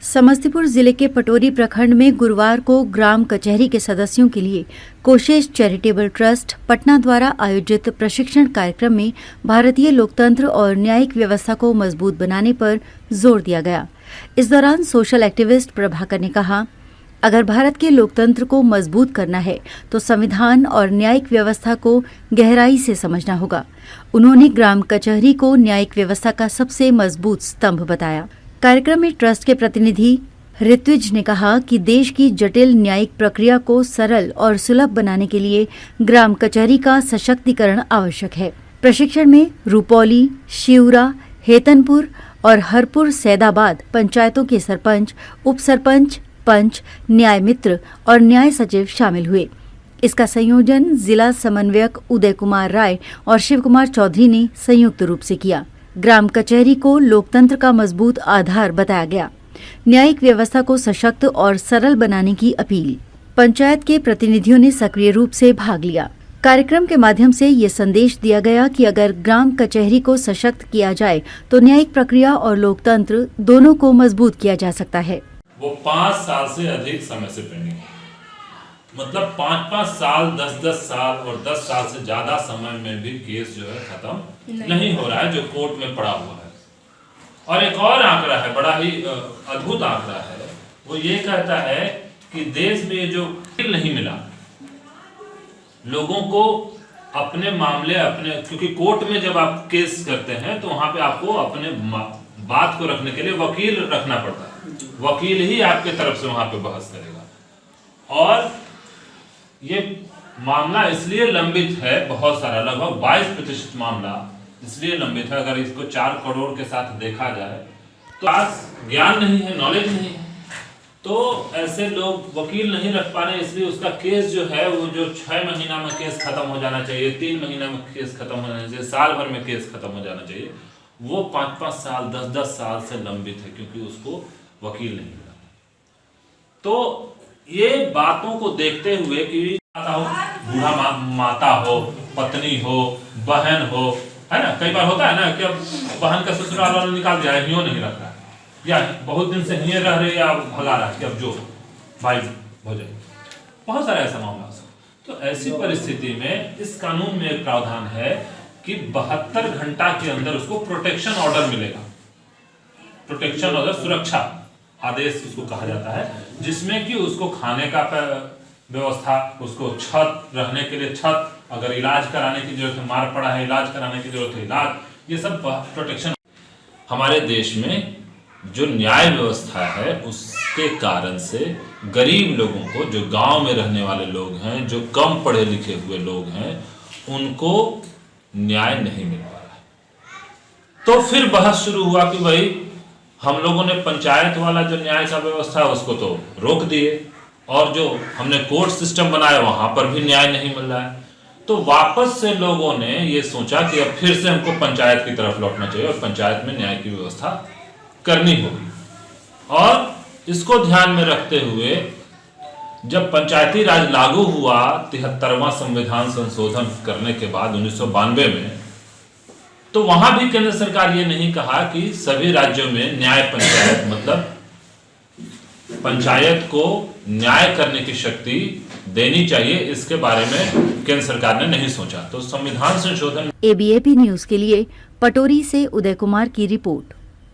समस्तीपुर जिले के पटोरी प्रखंड में गुरुवार को ग्राम कचहरी के सदस्यों के लिए कोशेश चैरिटेबल ट्रस्ट पटना द्वारा आयोजित प्रशिक्षण कार्यक्रम में भारतीय लोकतंत्र और न्यायिक व्यवस्था को मजबूत बनाने पर जोर दिया गया। इस दौरान सोशल एक्टिविस्ट प्रभाकर ने कहा, अगर भारत के लोकतंत्र को मजबूत करना है तो संविधान और न्यायिक व्यवस्था को गहराई से समझना होगा। उन्होंने ग्राम कचहरी को न्यायिक व्यवस्था का सबसे मजबूत स्तंभ बताया। कार्यक्रम में ट्रस्ट के प्रतिनिधि ऋत्विज ने कहा कि देश की जटिल न्यायिक प्रक्रिया को सरल और सुलभ बनाने के लिए ग्राम कचहरी का सशक्तिकरण आवश्यक है। प्रशिक्षण में रूपौली, शिवरा, हेतनपुर और हरपुर सैदाबाद पंचायतों के सरपंच, उप सरपंच, पंच, न्याय मित्र और न्याय सचिव शामिल हुए। इसका संयोजन जिला समन्वयक उदय कुमार राय और शिव कुमार चौधरी ने संयुक्त रूप से किया। ग्राम कचहरी को लोकतंत्र का मजबूत आधार बताया गया। न्यायिक व्यवस्था को सशक्त और सरल बनाने की अपील। पंचायत के प्रतिनिधियों ने सक्रिय रूप से भाग लिया। कार्यक्रम के माध्यम से ये संदेश दिया गया कि अगर ग्राम कचहरी को सशक्त किया जाए तो न्यायिक प्रक्रिया और लोकतंत्र दोनों को मजबूत किया जा सकता है। वो 5 साल से अधिक समय से पेंडिंग है, मतलब 5-5 साल, 10-10 साल और 10 साल से ज्यादा समय में भी केस जो है खत्म नहीं हो रहा है, जो कोर्ट में पड़ा हुआ है। और एक और आंकड़ा है, बड़ा ही अद्भुत आंकड़ा है, वो ये कहता है कि देश में जो नहीं मिला लोगों को अपने मामले क्योंकि कोर्ट में जब आप केस करते हैं तो वहां पे आपको अपने बात को रखने के लिए वकील रखना पड़ता है। वकील ही आपके तरफ से वहां पे बहस करेगा। और ये मामला इसलिए लंबित है, बहुत सारा, लगभग 22% मामला इसलिए लंबित है। अगर इसको 4 करोड़ के साथ देखा जाए तो आज ज्ञान नहीं है, नॉलेज नहीं है, तो ऐसे लोग वकील नहीं रख पा रहे, इसलिए उसका केस जो है वो जो 6 महीना में केस खत्म हो जाना चाहिए, 3 महीना में केस खत्म हो जाना चाहिए, साल भर में केस खत्म हो जाना चाहिए, वो 5-5 साल, 10-10 साल से लंबित है क्योंकि उसको वकील नहीं मिला। तो ये बातों को देखते हुए कि बूढ़ा माता हो, पत्नी हो, बहन हो, है ना, कई बार होता है ना कि अब बहन का ससुराल वाला निकाल दिया है, नहीं रख रहा है, या बहुत दिन से हिये रह रहे या भगा रहा है कि अब जो भाई हो जाए, बहुत सारा ऐसा मामला। तो ऐसी परिस्थिति में इस कानून में एक प्रावधान है कि 72 घंटा के अंदर उसको प्रोटेक्शन ऑर्डर मिलेगा। प्रोटेक्शन ऑर्डर, सुरक्षा आदेश उसको कहा जाता है, जिसमें कि उसको खाने का व्यवस्था, उसको छत, रहने के लिए छत, अगर इलाज कराने की जरूरत है, मार पड़ा है इलाज कराने की जरूरत है, इलाज, ये सब प्रोटेक्शन। हमारे देश में जो न्याय व्यवस्था है उसके कारण से गरीब लोगों को, जो गांव में रहने वाले लोग हैं, जो कम पढ़े लिखे हुए लोग हैं, उनको न्याय नहीं मिल पा रहा है। तो फिर बहस शुरू हुआ कि भाई हम लोगों ने पंचायत वाला जो न्याय का व्यवस्था है उसको तो रोक दिए, और जो हमने कोर्ट सिस्टम बनाया वहां पर भी न्याय नहीं मिल रहा है। तो वापस से लोगों ने ये सोचा कि अब फिर से हमको पंचायत की तरफ लौटना चाहिए और पंचायत में न्याय की व्यवस्था करनी होगी। और इसको ध्यान में रखते हुए जब पंचायती राज लागू हुआ 73वां संविधान संशोधन करने के बाद 1992 में, तो वहां भी केंद्र सरकार ये नहीं कहा कि सभी राज्यों में न्याय पंचायत, मतलब पंचायत को न्याय करने की शक्ति देनी चाहिए, इसके बारे में केंद्र सरकार ने नहीं सोचा। तो संविधान संशोधन। ABAP न्यूज के लिए पटोरी से उदय कुमार की रिपोर्ट।